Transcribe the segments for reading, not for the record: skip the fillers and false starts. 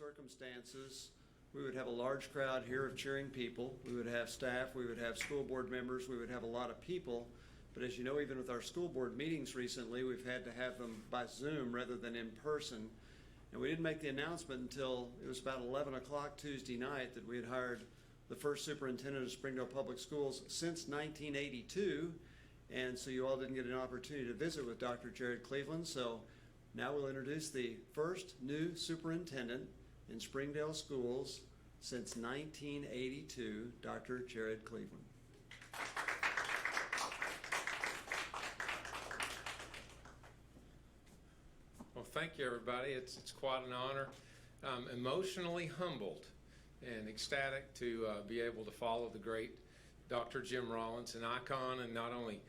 circumstances, we would have a large crowd here of cheering people. We would have staff, we would have school board members, we would have a lot of people. But as you know, even with our school board meetings recently, we've had to have them by Zoom rather than in person. And we didn't make the announcement until it was about 11 o'clock Tuesday night that we had hired the first superintendent of Springdale Public Schools since 1982. And so you all didn't get an opportunity to visit with Dr. Jared Cleveland. So now we'll introduce the first new superintendent in Springdale schools since 1982, Dr. Jared Cleveland. Well, thank you, everybody. It's quite an honor. I'm emotionally humbled and ecstatic to be able to follow the great Dr. Jim Rollins, an icon in not only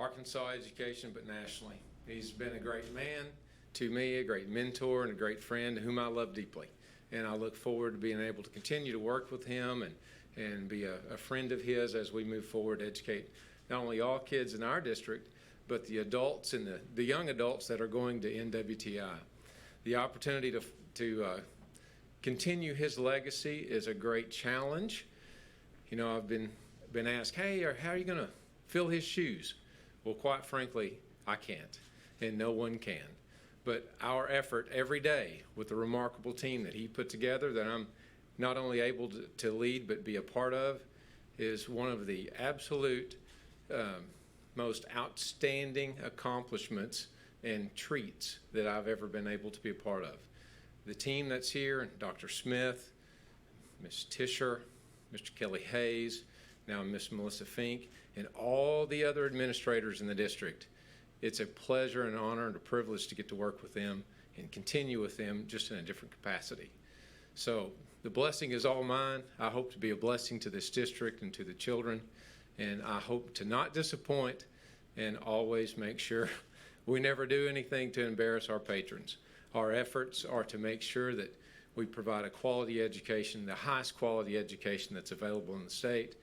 Arkansas education but nationally. He's been a great man to me, a great mentor, and a great friend whom I love deeply. And I look forward to being able to continue to work with him and be a friend of his as we move forward to educate not only all kids in our district, but the adults and the young adults that are going to NWTI. The opportunity to continue his legacy is a great challenge. You know, I've been asked, hey, how are you going to fill his shoes? Well, quite frankly, I can't, and no one can. But our effort every day with the remarkable team that he put together, that I'm not only able to lead but be a part of, is one of the absolute most outstanding accomplishments and treats that I've ever been able to be a part of. The team that's here, Dr. Smith, Ms. Tischer, Mr. Kelly Hayes, now Miss Melissa Fink, and all the other administrators in the district. It's a pleasure and honor and a privilege to get to work with them and continue with them just in a different capacity. So the blessing is all mine. I hope to be a blessing to this district and to the children. And I hope to not disappoint and always make sure we never do anything to embarrass our patrons. Our efforts are to make sure that we provide a quality education, the highest quality education that's available in the state,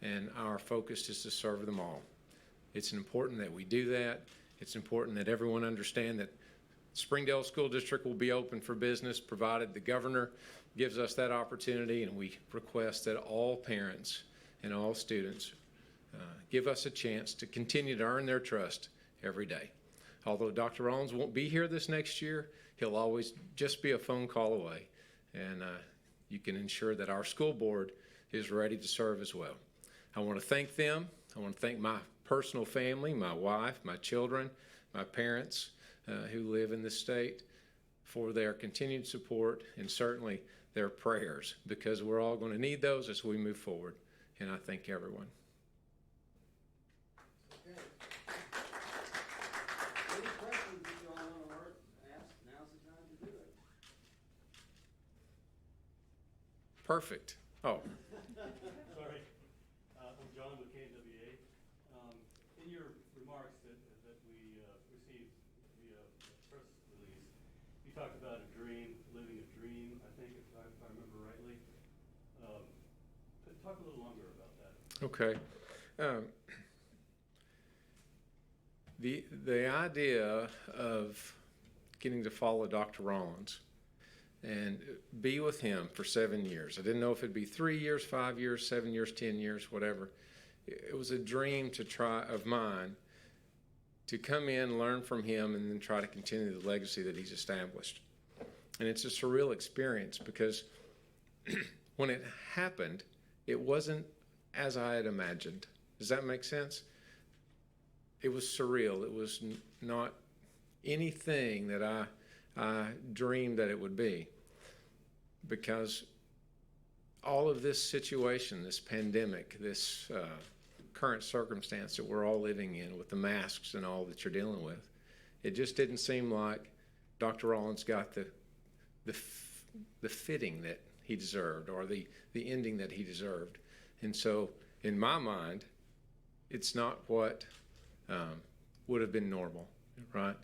and our focus is to serve them all. It's important that we do that. It's important that everyone understand that Springdale School District will be open for business provided the governor gives us that opportunity, and we request that all parents and all students give us a chance to continue to earn their trust every day. Although Dr. Rollins won't be here this next year, he'll always just be a phone call away. And you can ensure that our school board is ready to serve as well. I want to thank them. I want to thank my personal family, my wife, my children, my parents who live in this state for their continued support and certainly their prayers, because we're all going to need those as we move forward. And I thank everyone. Okay. Any questions that you all want to ask? Now's the time to do it. Perfect. Oh. Sorry. I'm John with KNWA. In your remarks that we received via press release, you talked about a dream, living a dream, I think, if I remember rightly. Talk a little longer about that. Okay. The idea of getting to follow Dr. Rollins and be with him for 7 years. I didn't know if it'd be 3 years, 5 years, 7 years, 10 years, whatever. It was a dream of mine to come in, learn from him, and then try to continue the legacy that he's established. And it's a surreal experience because when it happened, it wasn't as I had imagined. Does that make sense? It was surreal. It was not anything that I dreamed that it would be, because all of this situation, this pandemic, this current circumstance that we're all living in with the masks and all that you're dealing with, it just didn't seem like Dr. Rollins got the fitting that he deserved, or the ending that he deserved. And so in my mind, it's not what would have been normal, right?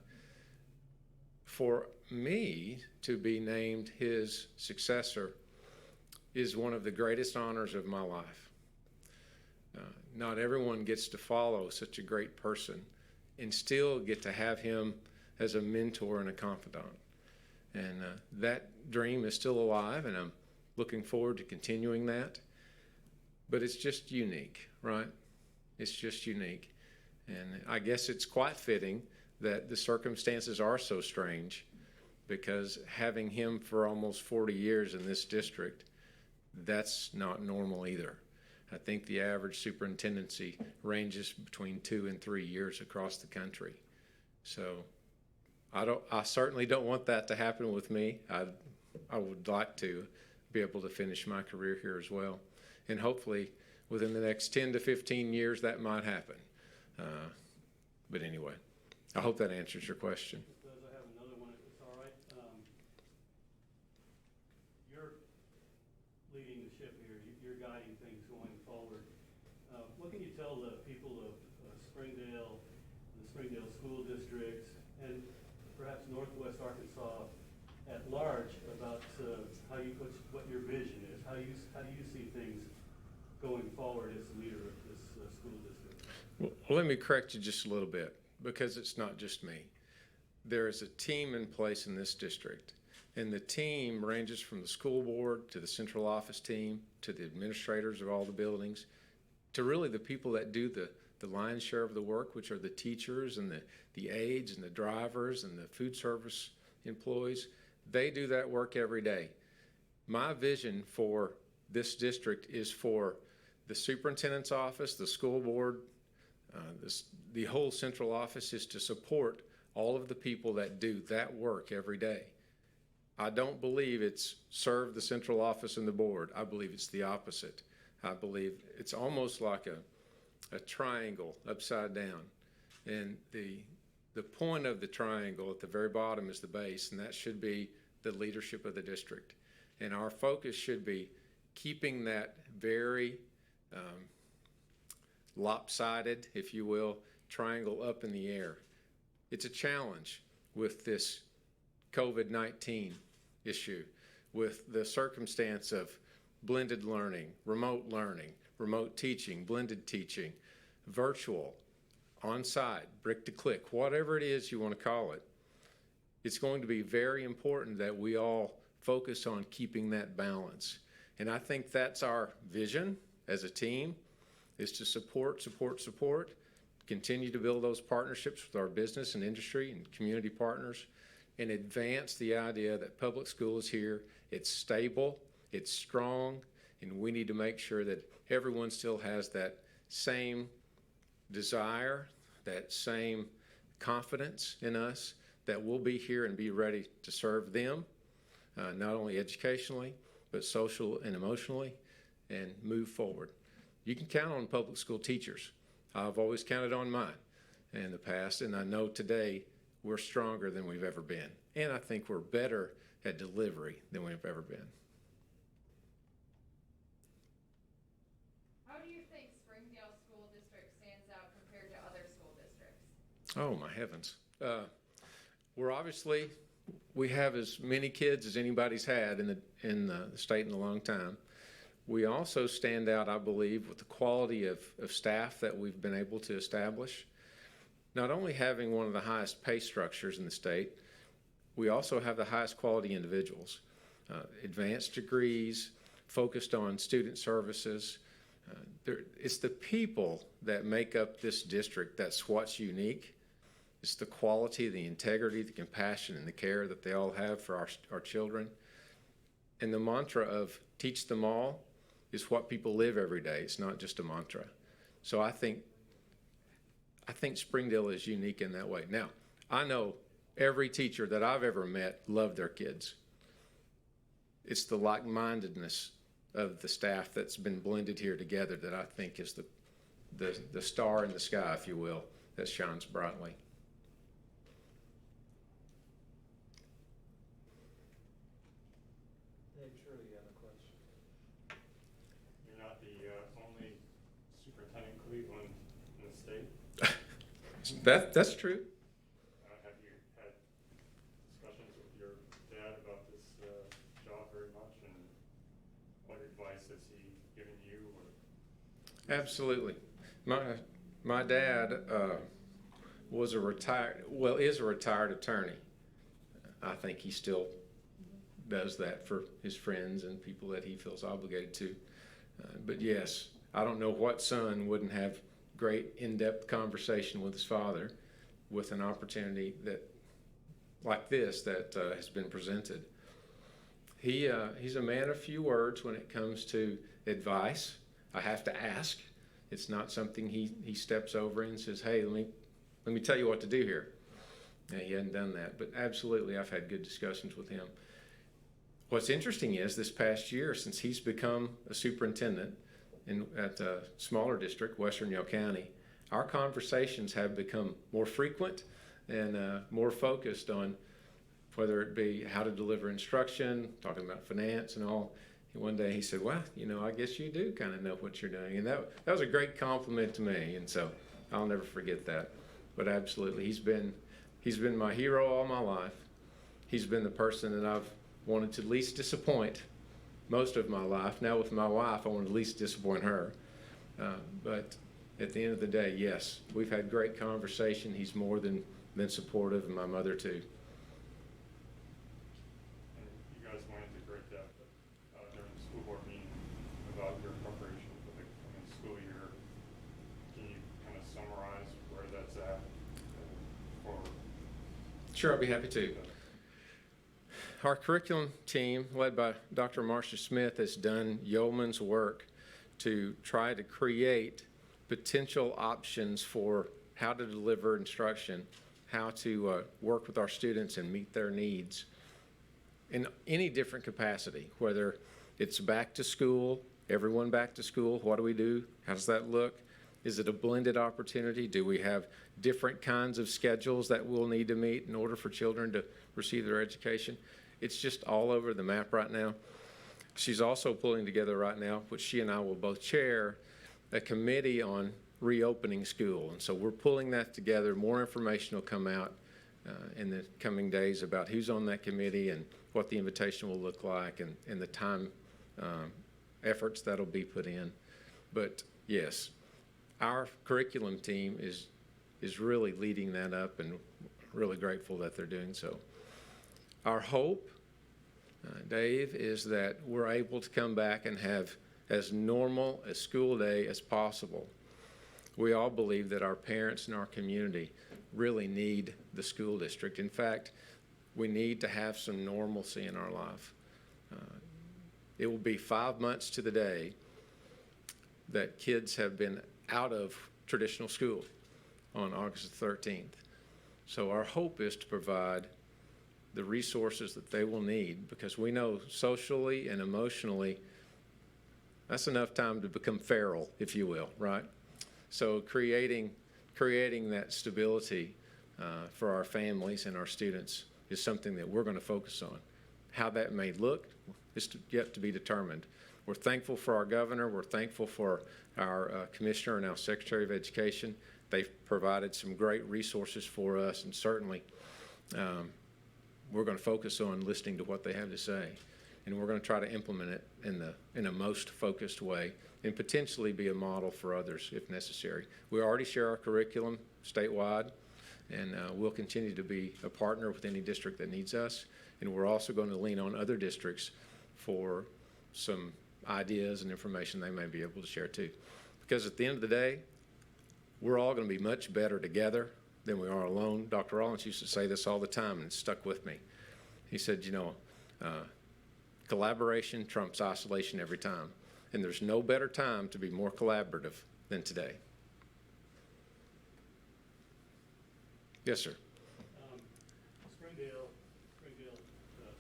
For me to be named his successor is one of the greatest honors of my life. Not everyone gets to follow such a great person and still get to have him as a mentor and a confidant. And dream is still alive, and I'm looking forward to continuing that. But it's just unique, right? It's just unique. And I guess it's quite fitting that the circumstances are so strange, because having him for almost 40 years in this district, that's not normal either. I think the average superintendency ranges between 2 and 3 years across the country. So I certainly don't want that to happen with me. I would like to be able to finish my career here as well. And hopefully within the next 10 to 15 years that might happen. But anyway, I hope that answers your question. Does I have another one, if it's all right? You're leading the ship here. You're guiding things going forward. What can you tell the people of Springdale, the Springdale school districts, and perhaps Northwest Arkansas at large about what your vision is? How do you see things going forward as the leader of this school district? Well, let me correct you just a little bit, because it's not just me. There is a team in place in this district, and the team ranges from the school board to the central office team to the administrators of all the buildings to really the people that do the lion's share of the work, which are the teachers and the aides and the drivers and the food service employees. They do that work every day. My vision for this district is for the superintendent's office, the school board, the whole central office is to support all of the people that do that work every day. I don't believe it's serve the central office and the board. I believe it's the opposite. I believe it's almost like a triangle upside down. And the point of the triangle at the very bottom is the base, and that should be the leadership of the district. And our focus should be keeping that very lopsided, if you will, triangle up in the air. It's a challenge with this COVID-19 issue, with the circumstance of blended learning, remote teaching, blended teaching, virtual, on-site, brick to click, whatever it is you want to call it. It's going to be very important that we all focus on keeping that balance. And I think that's our vision as a team, is to support, continue to build those partnerships with our business and industry and community partners, and advance the idea that public school is here, it's stable, it's strong, and we need to make sure that everyone still has that same desire, that same confidence in us, that we'll be here and be ready to serve them, not only educationally, but social and emotionally, and move forward. You can count on public school teachers. I've always counted on mine in the past, and I know today we're stronger than we've ever been. And I think we're better at delivery than we've ever been. How do you think Springdale School District stands out compared to other school districts? Oh, my heavens. We have as many kids as anybody's had in the state in a long time. We also stand out, I believe, with the quality of staff that we've been able to establish. Not only having one of the highest pay structures in the state, we also have the highest quality individuals. Advanced degrees, focused on student services. It's the people that make up this district that's what's unique. It's the quality, the integrity, the compassion, and the care that they all have for our children. And the mantra of teach them all is what people live every day. It's not just a mantra. So I think Springdale is unique in that way. Now, I know every teacher that I've ever met loved their kids. It's the like-mindedness of the staff that's been blended here together that I think is the star in the sky, if you will, that shines brightly. Cleveland in the state. That's true. Have you had discussions with your dad about this job very much, and what advice has he given you? Absolutely. My dad is a retired attorney. I think he still does that for his friends and people that he feels obligated to. But yes, I don't know what son wouldn't have great in-depth conversation with his father with an opportunity that like this that has been presented. He's a man of few words when it comes to advice. I have to ask. It's not something he steps over and says, hey, let me tell you what to do here. And he hadn't done that, but absolutely I've had good discussions with him. What's interesting is this past year, since he's become a superintendent at a smaller district, Western Yale County, our conversations have become more frequent and more focused on whether it be how to deliver instruction, talking about finance and all. And one day he said, well, I guess you do kind of know what you're doing. And that was a great compliment to me, and so I'll never forget that. But absolutely, he's been my hero all my life. He's been the person that I've wanted to least disappoint most of my life. Now with my wife, I want to least disappoint her. But at the end of the day, yes, we've had great conversation. He's more than supportive, and my mother too. And you guys went into great depth during the school board meeting about your preparation for the coming school year. Can you kind of summarize where that's at for? Sure, I'll be happy to. Our curriculum team, led by Dr. Marcia Smith, has done yeoman's work to try to create potential options for how to deliver instruction, how to work with our students and meet their needs in any different capacity, whether it's back to school, everyone back to school, what do we do? How does that look? Is it a blended opportunity? Do we have different kinds of schedules that we'll need to meet in order for children to receive their education? It's just all over the map right now. She's also pulling together right now, which she and I will both chair, a committee on reopening school. And so we're pulling that together. More information will come out in the coming days about who's on that committee and what the invitation will look like and the time efforts that'll be put in. But yes, our curriculum team is really leading that up, and really grateful that they're doing so. Our hope, Dave, is that we're able to come back and have as normal a school day as possible. We all believe that our parents and our community really need the school district. In fact, we need to have some normalcy in our life. It will be 5 months to the day that kids have been out of traditional school on August the 13th. So our hope is to provide the resources that they will need, because we know socially and emotionally that's enough time to become feral, if you will, right? So creating that stability for our families and our students is something that we're going to focus on. How that may look is yet to be determined. We're thankful for our governor. We're thankful for our commissioner and our Secretary of Education. They've provided some great resources for us, and certainly we're going to focus on listening to what they have to say, and we're going to try to implement it in a most focused way, and potentially be a model for others if necessary. We already share our curriculum statewide, and we'll continue to be a partner with any district that needs us, and we're also going to lean on other districts for some ideas and information they may be able to share too. Because at the end of the day, we're all going to be much better together than we are alone. Dr. Rollins used to say this all the time, and it stuck with me. He said, collaboration trumps isolation every time, and there's no better time to be more collaborative than today. Yes, sir. Springdale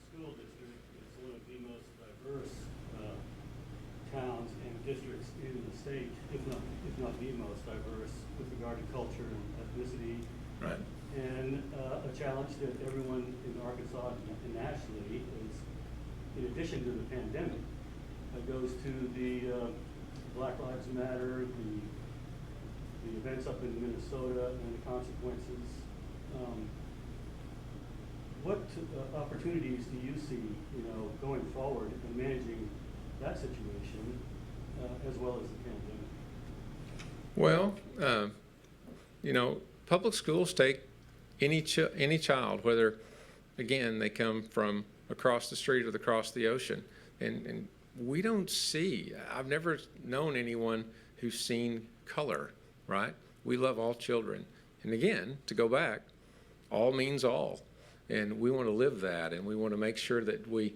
School District is one of the most diverse towns and districts in the state, if not the most diverse with regard to culture and ethnicity. Right. And a challenge that everyone in Arkansas and nationally is, in addition to the pandemic, goes to the Black Lives Matter, the events up in Minnesota and the consequences. What opportunities do you see, going forward in managing that situation as well as the pandemic? Well, public schools take any child, whether, again, they come from across the street or across the ocean. And we don't see, I've never known anyone who's seen color, right? We love all children. And again, to go back, all means all. And we want to live that, and we want to make sure that we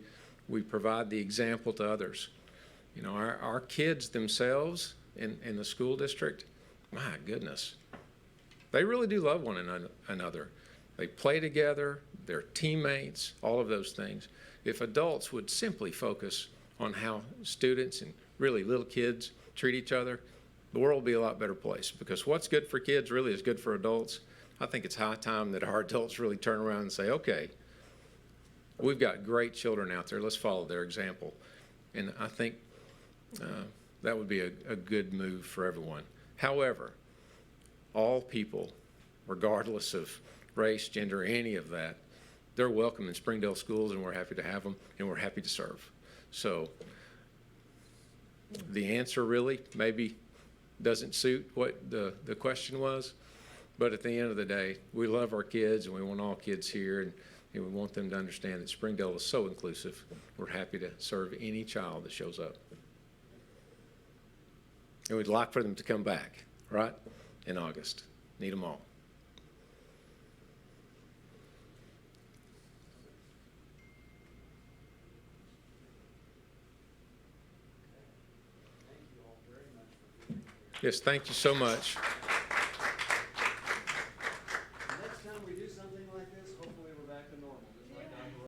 provide the example to others. You know, our kids themselves in the school district, my goodness, they really do love one another. They play together, they're teammates, all of those things. If adults would simply focus on how students and really little kids treat each other, the world will be a lot better place, because what's good for kids really is good for adults. I think it's high time that our adults really turn around and say, okay, we've got great children out there, let's follow their example. And I think that would be a good move for everyone. However, all people, regardless of race, gender, any of that, they're welcome in Springdale schools, and we're happy to have them, and we're happy to serve. So the answer really maybe doesn't suit what the question was, but at the end of the day, we love our kids, and we want all kids here, and we want them to understand that Springdale is so inclusive. We're happy to serve any child that shows up. And we'd like for them to come back, right, in August. Need them all. Yes, thank you so much.